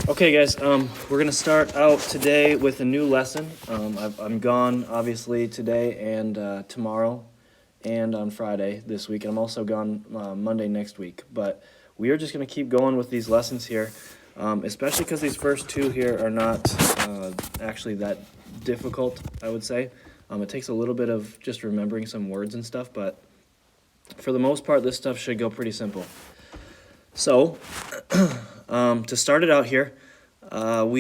Okay, guys, we're going to start out today with a new lesson. I'm gone, obviously, today and tomorrow and on Friday this week. And I'm also gone Monday next week. But we are just going to keep going with these lessons here, especially because these first two here are not actually that difficult, I would say. It takes a little bit of just remembering some words and stuff, but for the most part, this stuff should go pretty simple. So, to start it out here, I'm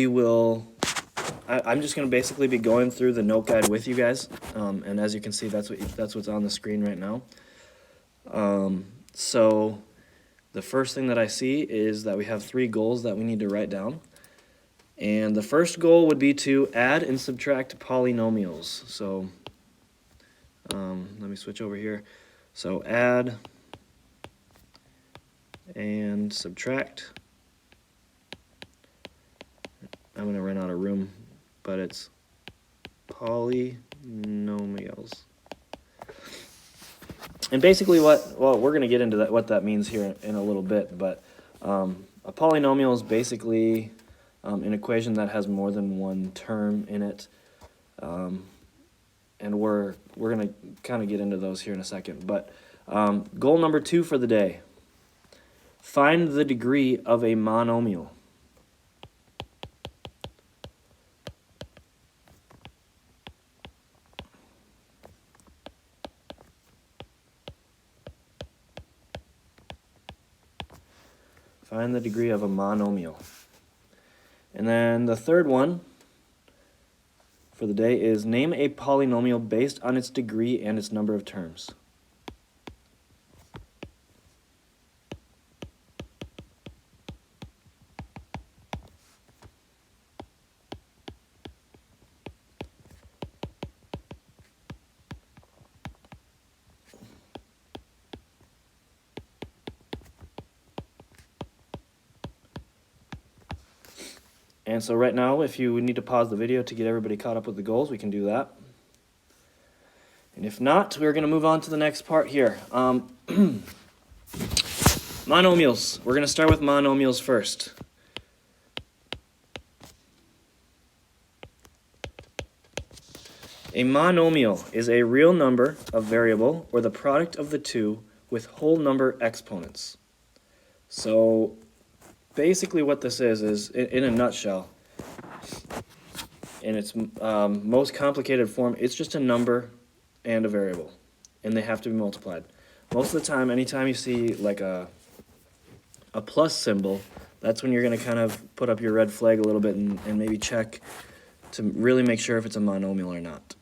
just going to basically be going through the note guide with you guys, and as you can see, that's what's on the screen right now. So the first thing that I see is that we have 3 goals that we need to write down, and the first goal would be to add and subtract polynomials. So let me switch over here. So add and subtract. I'm going to run out of room, but it's polynomials. And basically we're going to get into what that means here in a little bit, but a polynomial is basically an equation that has more than one term in it. And we're going to kind of get into those here in a second. But goal number 2 for the day. Find the degree of a monomial. Find the degree of a monomial. And then the third one for the day is name a polynomial based on its degree and its number of terms. And so right now, if you need to pause the video to get everybody caught up with the goals, we can do that. And if not, we're going to move on to the next part here. Monomials. We're going to start with monomials first. A monomial is a real number, a variable, or the product of the two with whole number exponents. So basically what this is in a nutshell, in its most complicated form, it's just a number and a variable, and they have to be multiplied. Most of the time, anytime you see like a plus symbol, that's when you're going to kind of put up your red flag a little bit and maybe check to really make sure if it's a monomial or not.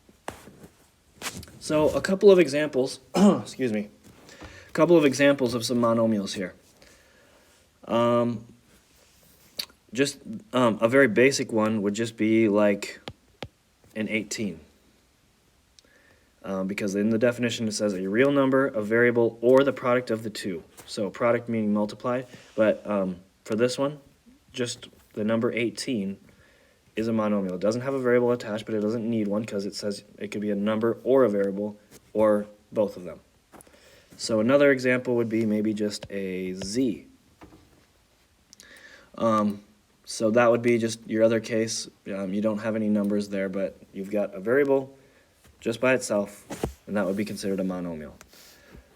So a couple of examples, excuse me, a couple of examples of some monomials here. Just a very basic one would just be like an 18. Because in the definition it says a real number, a variable, or the product of the two. So product meaning multiply, but for this one, just the number 18 is a monomial. It doesn't have a variable attached, but it doesn't need one because it says it could be a number or a variable, or both of them. So another example would be maybe just a z. So that would be just your other case. You don't have any numbers there, but you've got a variable just by itself, and that would be considered a monomial.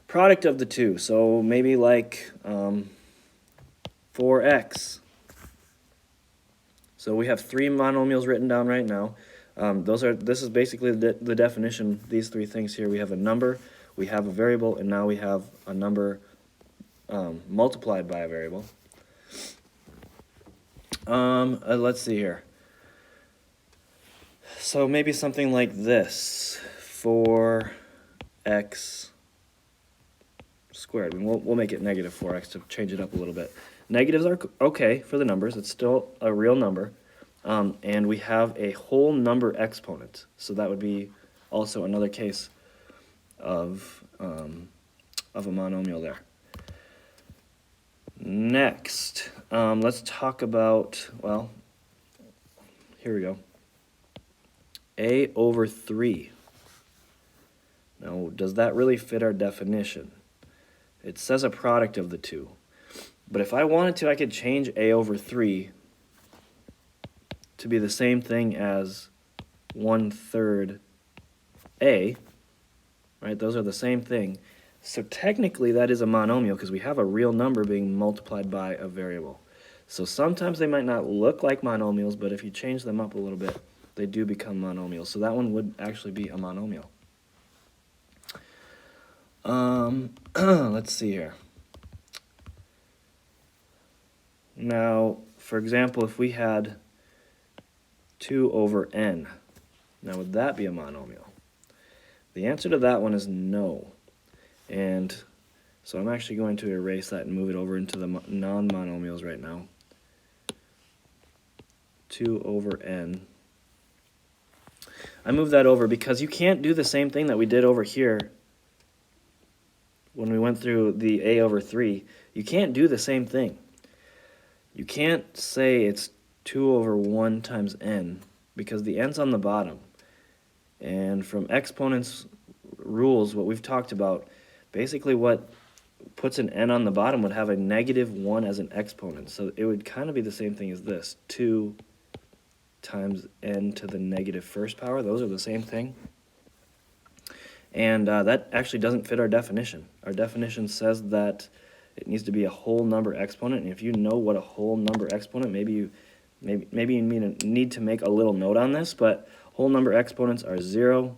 Product of the two, so maybe like 4x. So we have 3 monomials written down right now. This is basically the definition, these 3 things here. We have a number, we have a variable, and now we have a number multiplied by a variable. Let's see here. So maybe something like this, 4x squared. And we'll make it negative 4x to change it up a little bit. Negatives are okay for the numbers. It's still a real number. And we have a whole number exponent. So that would be also another case of a monomial there. Next, let's talk about, well, here we go. A over 3. Now, does that really fit our definition? It says a product of the two. But if I wanted to, I could change a over 3 to be the same thing as 1/3 a, right? Those are the same thing. So technically that is a monomial because we have a real number being multiplied by a variable. So sometimes they might not look like monomials, but if you change them up a little bit, they do become monomials. So that one would actually be a monomial. Let's see here. Now, for example, if we had 2 over n, now would that be a monomial? The answer to that one is no. And so I'm actually going to erase that and move it over into the non-monomials right now. 2 over n. I move that over because you can't do the same thing that we did over here when we went through the a over 3. You can't do the same thing. You can't say it's 2 over 1 times n because the n's on the bottom. And from exponents rules, what we've talked about, basically what puts an n on the bottom would have a -1 as an exponent. So it would kind of be the same thing as this, 2 times n to the -1st power. Those are the same thing. And that actually doesn't fit our definition. Our definition says that it needs to be a whole number exponent. And if you know what a whole number exponent, maybe you need to make a little note on this, but whole number exponents are 0,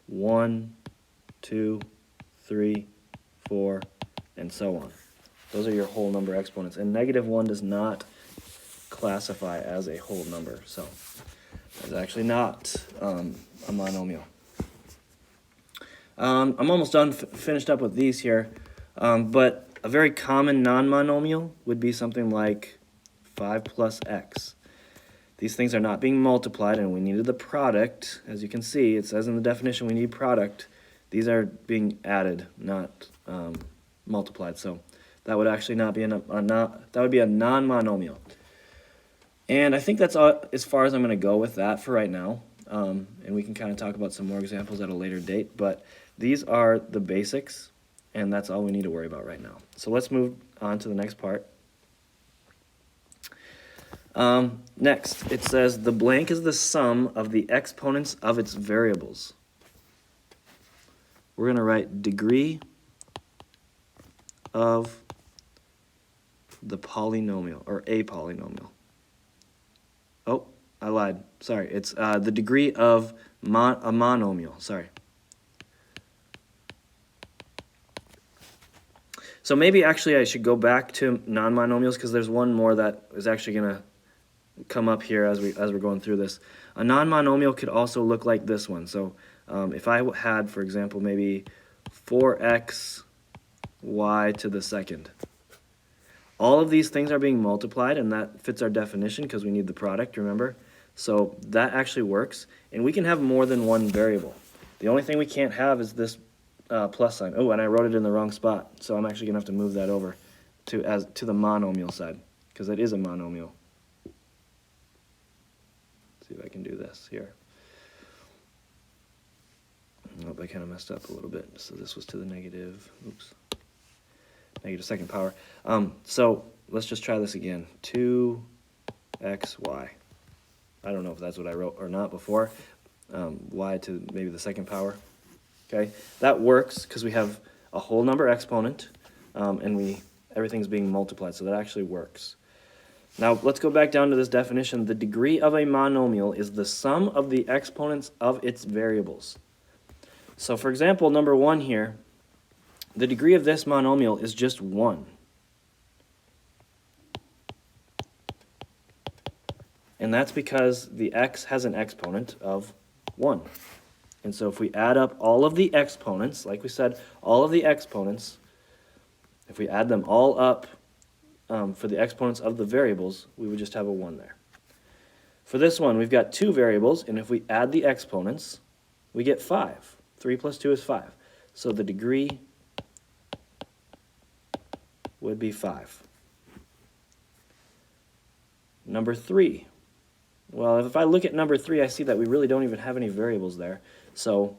1, 2, 3, 4, and so on. Those are your whole number exponents. And -1 does not classify as a whole number. So it's actually not a monomial. I'm almost done, finished up with these here. But a very common non-monomial would be something like 5 plus x. These things are not being multiplied, and we needed the product. As you can see, it says in the definition we need product. These are being added, not multiplied. So that would actually not be that would be a non-monomial. And I think that's all, as far as I'm going to go with that for right now. And we can kind of talk about some more examples at a later date. But these are the basics, and that's all we need to worry about right now. So let's move on to the next part. Next, it says the blank is the sum of the exponents of its variables. We're going to write degree of the polynomial, or a polynomial. Oh, I lied. Sorry, it's the degree of a monomial. Sorry. So maybe actually I should go back to non-monomials because there's one more that is actually going to come up here as we're going through this. A non-monomial could also look like this one. So if I had, for example, maybe 4x y to the second. All of these things are being multiplied, and that fits our definition because we need the product, remember? So that actually works, and we can have more than one variable. The only thing we can't have is this plus sign. Oh, and I wrote it in the wrong spot, so I'm actually going to have to move that over to the monomial side because it is a monomial. Let's see if I can do this here. Nope, I kind of messed up a little bit. So this was to the negative second power. So let's just try this again. 2xy. I don't know if that's what I wrote or not before. Y to maybe the second power. Okay, that works because we have a whole number exponent, and everything's being multiplied, so that actually works. Now let's go back down to this definition. The degree of a monomial is the sum of the exponents of its variables. So for example, number 1 here, the degree of this monomial is just 1. And that's because the x has an exponent of 1. And so if we add up all of the exponents, like we said, all of the exponents, if we add them all up for the exponents of the variables, we would just have a 1 there. For this one, we've got 2 variables, and if we add the exponents, we get 5. 3 plus 2 is 5. So the degree would be 5. Number 3. Well, if I look at number 3, I see that we really don't even have any variables there. So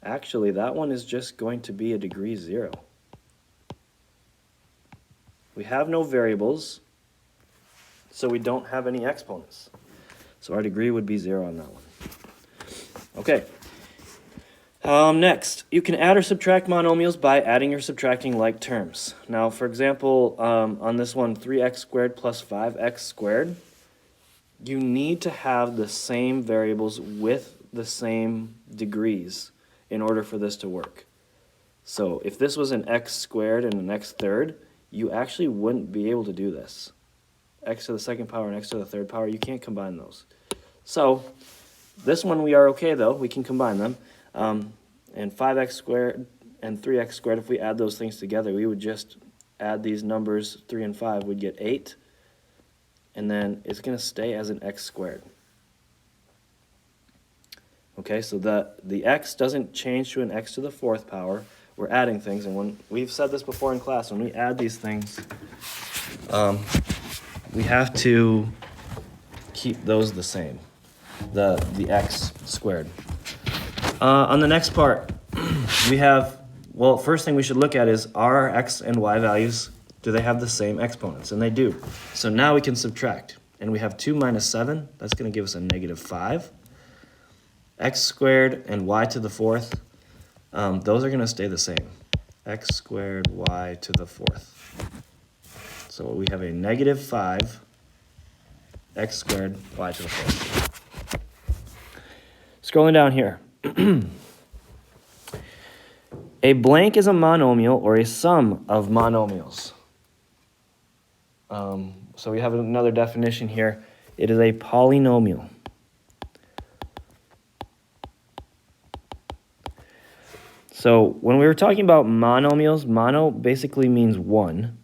actually, that one is just going to be a degree 0. We have no variables, so we don't have any exponents. So our degree would be 0 on that one. Okay. Next, you can add or subtract monomials by adding or subtracting like terms. Now, for example, on this one, 3x squared plus 5x squared, you need to have the same variables with the same degrees in order for this to work. So if this was an x squared and an x third, you actually wouldn't be able to do this. X to the second power and x to the third power, you can't combine those. So this one we are okay though, we can combine them. And 5x squared and 3x squared, if we add those things together, we would just add these numbers, 3 and 5, we'd get 8. And then it's going to stay as an x squared. Okay, so the x doesn't change to an x to the fourth power. We're adding things, and when we've said this before in class, when we add these things, we have to keep those the same, the x squared. On the next part, we have, well, first thing we should look at is, are our x and y values, do they have the same exponents? And they do. So now we can subtract. And we have 2 minus 7. That's going to give us a negative 5. X squared and y to the fourth, those are going to stay the same. X squared, y to the fourth. So we have a negative 5, x squared, y to the fourth. Scrolling down here. A blank is a monomial or a sum of monomials. So we have another definition here. It is a polynomial. So when we were talking about monomials, mono basically means one.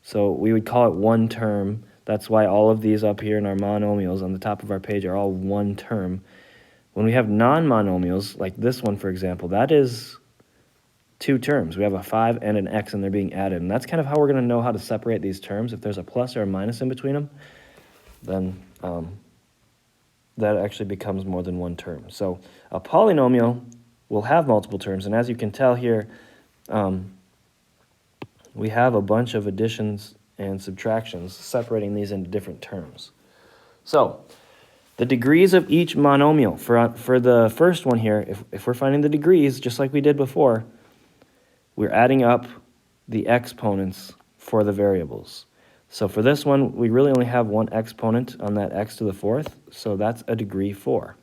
So we would call it one term. That's why all of these up here in our monomials on the top of our page are all one term. When we have non-monomials, like this one, for example, that is two terms. We have a 5 and an x, and they're being added. And that's kind of how we're going to know how to separate these terms. If there's a plus or a minus in between them, then that actually becomes more than one term. So a polynomial will have multiple terms. And as you can tell here, we have a bunch of additions and subtractions separating these into different terms. So the degrees of each monomial, for the first one here, if we're finding the degrees, just like we did before, we're adding up the exponents for the variables. So for this one, we really only have one exponent on that x to the fourth, so that's a degree 4.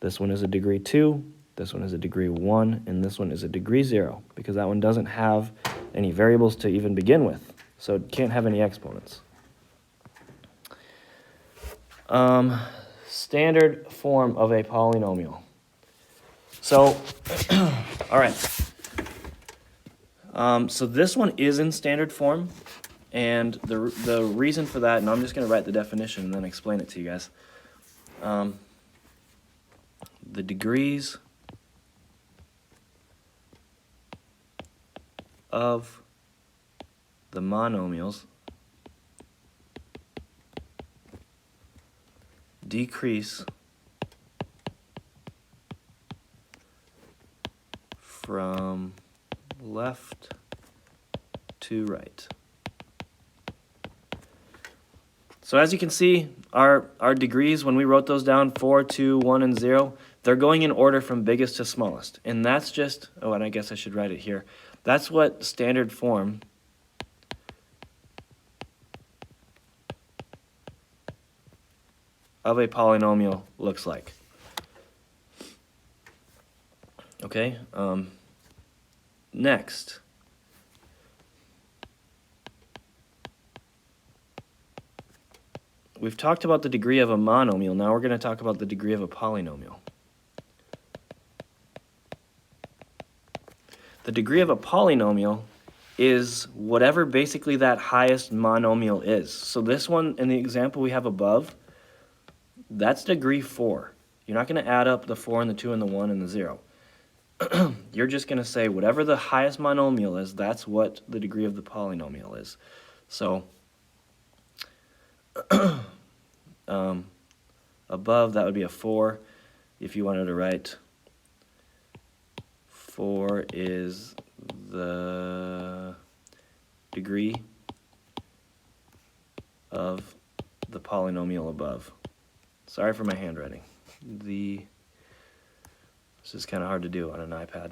This one is a degree 2, this one is a degree 1, and this one is a degree 0, because that one doesn't have any variables to even begin with, so it can't have any exponents. Standard form of a polynomial. So, all right. So this one is in standard form, and the reason for that, and I'm just going to write the definition and then explain it to you guys. The degrees of the monomials decrease from left to right. So as you can see, our degrees, when we wrote those down, 4, 2, 1, and 0, they're going in order from biggest to smallest. And that's just, oh, and I guess I should write it here. That's what standard form of a polynomial looks like. Okay, next. We've talked about the degree of a monomial. Now we're going to talk about the degree of a polynomial. The degree of a polynomial is whatever basically that highest monomial is. So this one, in the example we have above, that's degree 4. You're not going to add up the 4 and the 2 and the 1 and the 0. You're just going to say whatever the highest monomial is, that's what the degree of the polynomial is. So above, that would be a 4. If you wanted to write 4 is the degree of the polynomial above. Sorry for my handwriting. This is kind of hard to do on an iPad.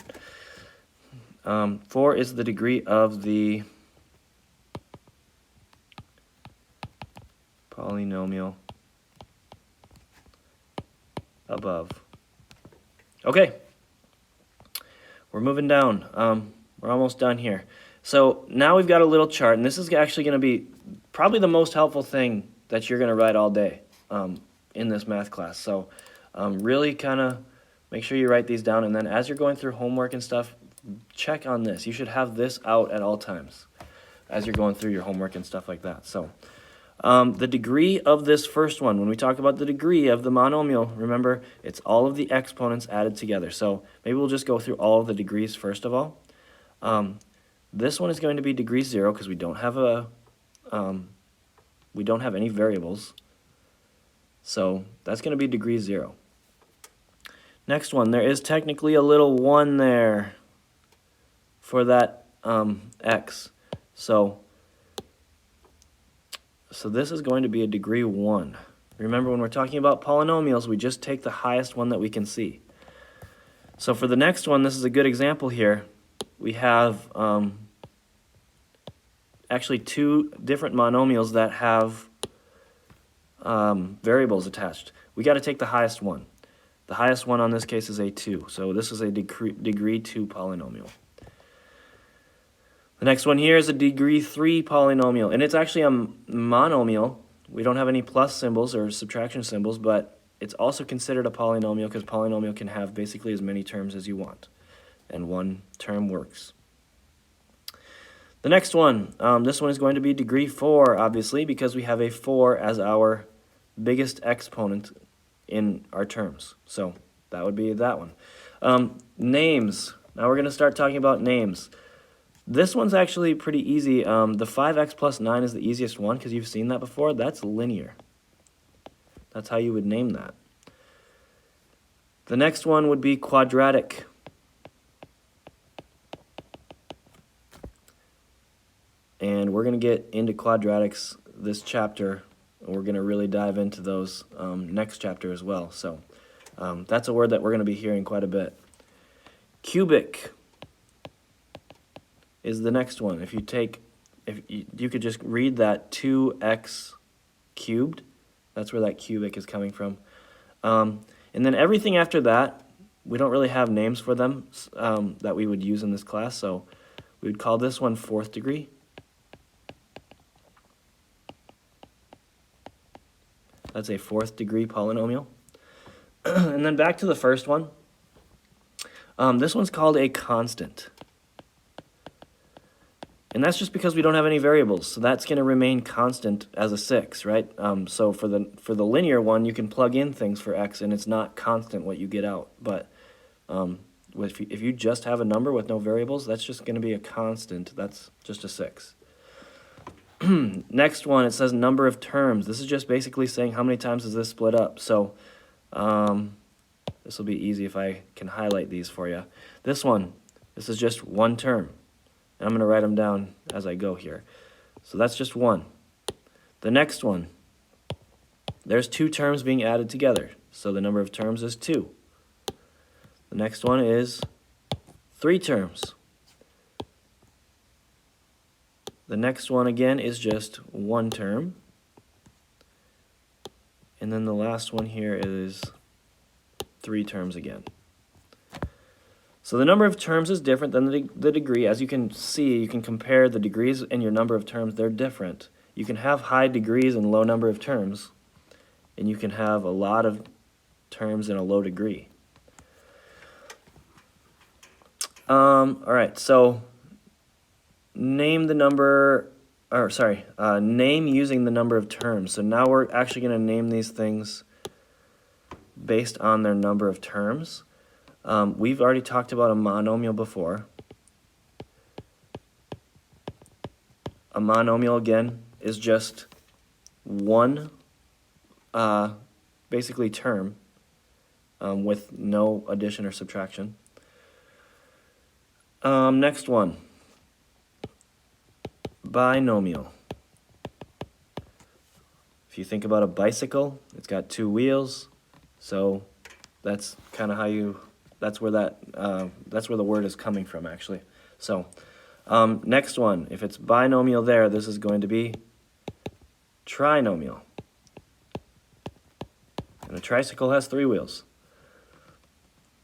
4 is the degree of the polynomial above. Okay, we're moving down. We're almost done here. So now we've got a little chart, and this is actually going to be probably the most helpful thing that you're going to write all day in this math class. So really kind of make sure you write these down, and then as you're going through homework and stuff, check on this. You should have this out at all times as you're going through your homework and stuff like that. So the degree of this first one, when we talk about the degree of the monomial, remember, it's all of the exponents added together. So maybe we'll just go through all of the degrees first of all. This one is going to be degree 0 because we don't have any variables. So that's going to be degree 0. Next one, there is technically a little 1 there for that x. So this is going to be a degree 1. Remember, when we're talking about polynomials, we just take the highest one that we can see. So for the next one, this is a good example here. We have actually 2 different monomials that have variables attached. We got to take the highest one. The highest one on this case is a 2. So this is a degree 2 polynomial. The next one here is a degree 3 polynomial, and it's actually a monomial. We don't have any plus symbols or subtraction symbols, but it's also considered a polynomial because polynomial can have basically as many terms as you want, and one term works. The next one, this one is going to be degree 4, obviously, because we have a 4 as our biggest exponent in our terms. So that would be that one. Names. Now we're going to start talking about names. This one's actually pretty easy. The 5x plus 9 is the easiest one because you've seen that before. That's linear. That's how you would name that. The next one would be quadratic. And we're going to get into quadratics this chapter, and we're going to really dive into those next chapter as well. So that's a word that we're going to be hearing quite a bit. Cubic is the next one. If you could just read that 2x cubed, that's where that cubic is coming from. And then everything after that, we don't really have names for them that we would use in this class, so we would call this one 4th degree. That's a 4th degree polynomial. And then back to the first one. This one's called a constant. And that's just because we don't have any variables, so that's going to remain constant as a 6, right? So for the linear one, you can plug in things for x, and it's not constant what you get out. But if you just have a number with no variables, that's just going to be a constant. That's just a 6. Next one, it says number of terms. This is just basically saying how many times is this split up. So this will be easy if I can highlight these for you. This one, this is just one term. And I'm going to write them down as I go here. So that's just 1. The next one, there's 2 terms being added together. So the number of terms is 2. The next one is 3 terms. The next one, again, is just 1 term. And then the last one here is 3 terms again. So the number of terms is different than the degree. As you can see, you can compare the degrees and your number of terms. They're different. You can have high degrees and low number of terms, and you can have a lot of terms and a low degree. All right, so name using the number of terms. So now we're actually going to name these things based on their number of terms. We've already talked about a monomial before. A monomial, again, is just one basically term with no addition or subtraction. Next one, binomial. If you think about a bicycle, it's got 2 wheels, so that's kind of how that's where the word is coming from, actually. So next one, if it's binomial there, this is going to be trinomial. And a tricycle has 3 wheels.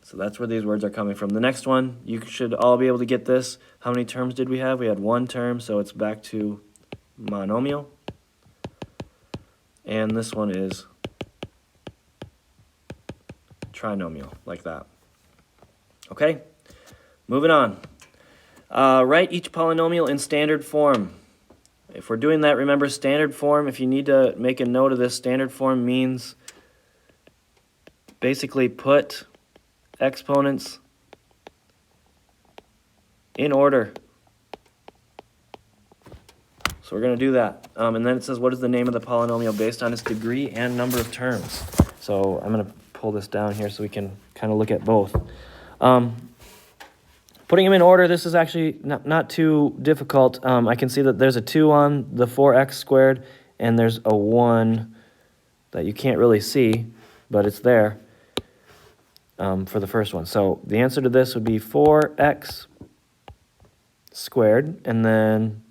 So that's where these words are coming from. The next one, you should all be able to get this. How many terms did we have? We had 1 term, so it's back to monomial. And this one is trinomial, like that. Okay, moving on. Write each polynomial in standard form. If we're doing that, remember standard form, if you need to make a note of this, standard form means basically put exponents in order. So we're going to do that. And then it says, what is the name of the polynomial based on its degree and number of terms? So I'm going to pull this down here so we can kind of look at both. Putting them in order, this is actually not too difficult. I can see that there's a 2 on the 4x squared, and there's a 1 that you can't really see, but it's there. For the first one. So the answer to this would be 4x squared, and then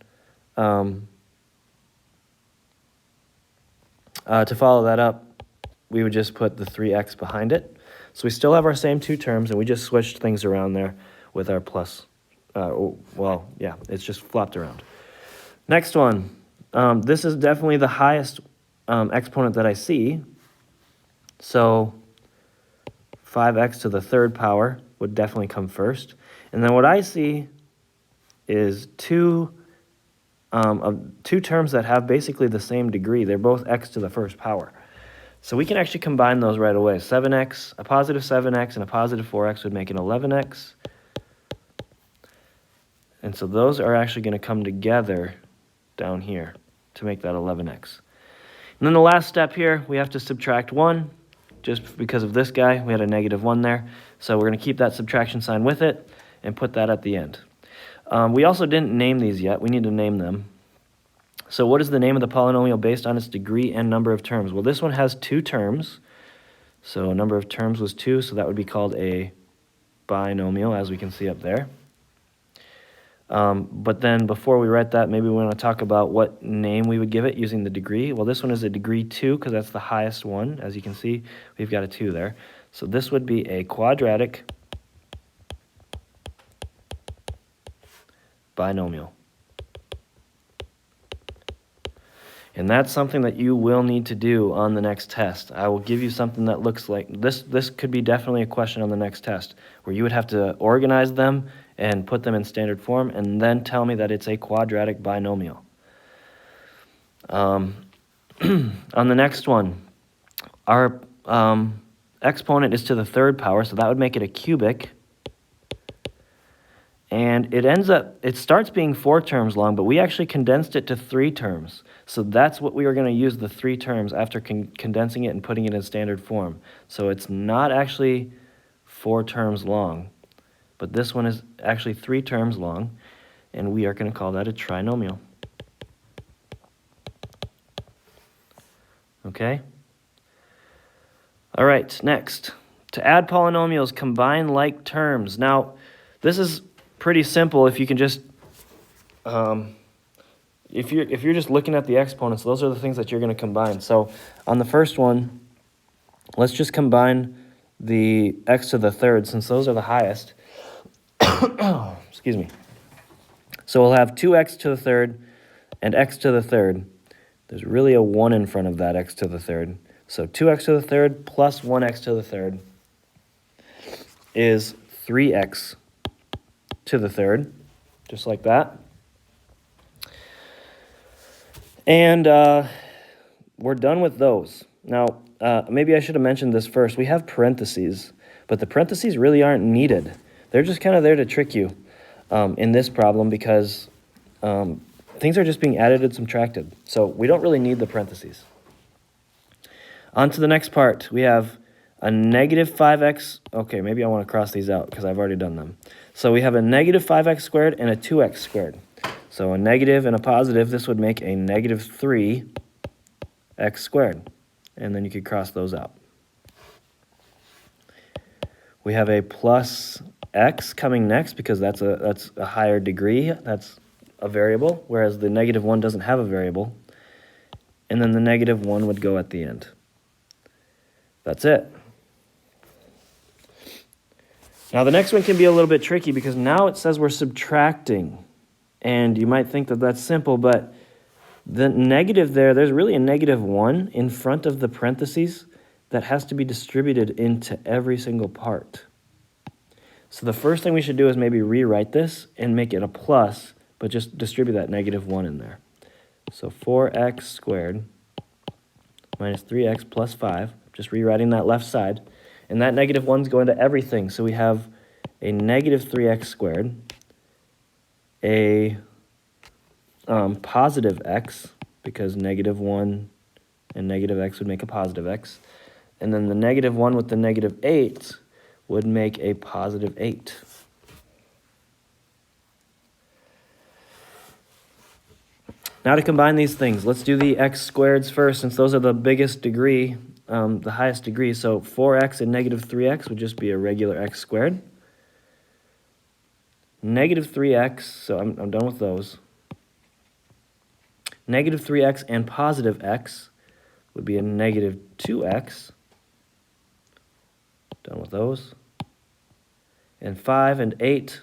to follow that up, we would just put the 3x behind it. So we still have our same 2 terms, and we just switched things around there with our plus. Well, yeah, it's just flopped around. Next one. This is definitely the highest exponent that I see. So 5x to the 3rd power would definitely come first. And then what I see is two terms that have basically the same degree. They're both x to the 1st power. So we can actually combine those right away. 7x, a positive 7x, and a positive 4x would make an 11x. And so those are actually going to come together down here to make that 11x. And then the last step here, we have to subtract 1. Just because of this guy, we had a negative 1 there. So we're going to keep that subtraction sign with it and put that at the end. We also didn't name these yet. We need to name them. So what is the name of the polynomial based on its degree and number of terms? Well, this one has 2 terms. So number of terms was 2, so that would be called a binomial, as we can see up there. But then before we write that, maybe we want to talk about what name we would give it using the degree. Well, this one is a degree 2 because that's the highest one. As you can see, we've got a 2 there. So this would be a quadratic binomial. And that's something that you will need to do on the next test. I will give you something that looks like this. This could be definitely a question on the next test where you would have to organize them and put them in standard form and then tell me that it's a quadratic binomial. On the next one, our exponent is to the 3rd power, so that would make it a cubic. And it starts being 4 terms long, but we actually condensed it to 3 terms. So that's what we are going to use, the 3 terms, after condensing it and putting it in standard form. So it's not actually 4 terms long, but this one is actually 3 terms long, and we are going to call that a trinomial. Okay? All right, next. To add polynomials, combine like terms. Now, this is pretty simple if you can just, if you're just looking at the exponents, those are the things that you're going to combine. So on the first one, let's just combine the x to the 3rd since those are the highest. Excuse me. So we'll have 2x to the 3rd and x to the 3rd. There's really a 1 in front of that x to the 3rd. So 2x to the 3rd plus 1x to the 3rd is 3x to the 3rd, just like that. And we're done with those. Now, maybe I should have mentioned this first. We have parentheses, but the parentheses really aren't needed. They're just kind of there to trick you in this problem because things are just being added and subtracted. So we don't really need the parentheses. On to the next part. We have a negative 5x. Okay, maybe I want to cross these out because I've already done them. So we have a negative 5x squared and a 2x squared. So a negative and a positive, this would make a negative 3 x squared. And then you could cross those out. We have a plus x coming next because that's a higher degree. That's a variable, whereas the negative 1 doesn't have a variable. And then the negative 1 would go at the end. That's it. Now the next one can be a little bit tricky because now it says we're subtracting. And you might think that that's simple, but the negative there's really a negative 1 in front of the parentheses that has to be distributed into every single part. So the first thing we should do is maybe rewrite this and make it a plus, but just distribute that negative 1 in there. So 4x squared minus 3x plus 5, just rewriting that left side. And that negative 1's going to everything. So we have a negative 3x squared, a positive x, because negative 1 and negative x would make a positive x. And then the negative 1 with the negative 8 would make a positive 8. Now to combine these things, let's do the x squareds first, since those are the biggest degree, the highest degree. So 4x and negative 3x would just be a regular x squared. Negative 3x, so I'm done with those. Negative 3x and positive x would be a negative 2x. Done with those. And 5 and 8,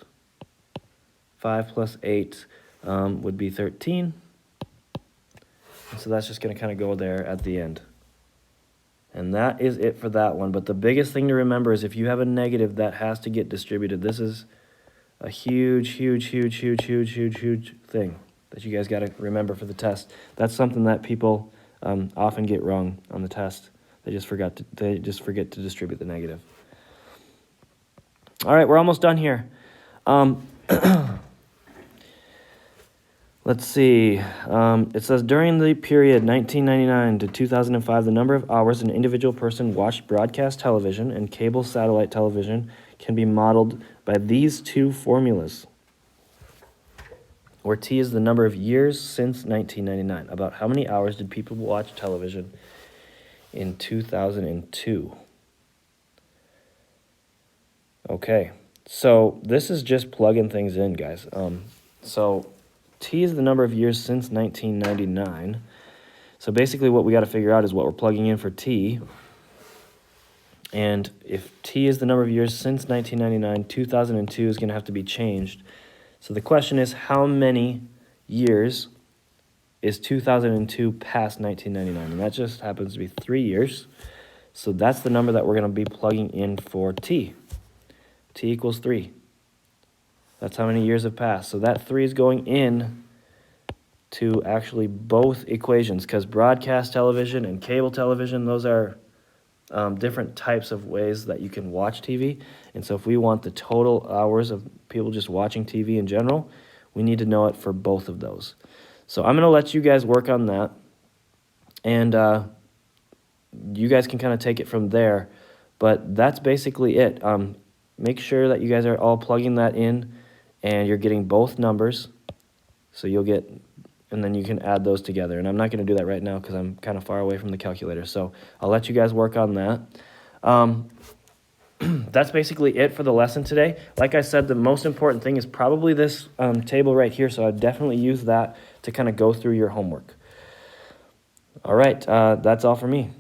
5 plus 8 would be 13. And so that's just going to kind of go there at the end. And that is it for that one. But the biggest thing to remember is if you have a negative, that has to get distributed. This is a huge thing that you guys got to remember for the test. That's something that people often get wrong on the test. They just forget to distribute the negative. All right, we're almost done here. Let's see. It says, during the period 1999 to 2005, the number of hours an individual person watched broadcast television and cable satellite television can be modeled by these two formulas, where T is the number of years since 1999. About how many hours did people watch television in 2002? Okay, so this is just plugging things in, guys. So T is the number of years since 1999. So basically what we got to figure out is what we're plugging in for T. And if T is the number of years since 1999, 2002 is going to have to be changed. So the question is, how many years is 2002 past 1999? And that just happens to be 3 years. So that's the number that we're going to be plugging in for T. T equals 3. That's how many years have passed. So that 3 is going in to actually both equations, because broadcast television and cable television, those are different types of ways that you can watch TV. And so if we want the total hours of people just watching TV in general, we need to know it for both of those. So I'm going to let you guys work on that. And you guys can kind of take it from there. But that's basically it. Make sure that you guys are all plugging that in and you're getting both numbers. So you'll get, and then you can add those together. And I'm not going to do that right now because I'm kind of far away from the calculator. So I'll let you guys work on that. That's basically it for the lesson today. Like I said, the most important thing is probably this table right here. So I'd definitely use that to kind of go through your homework. All right, that's all for me.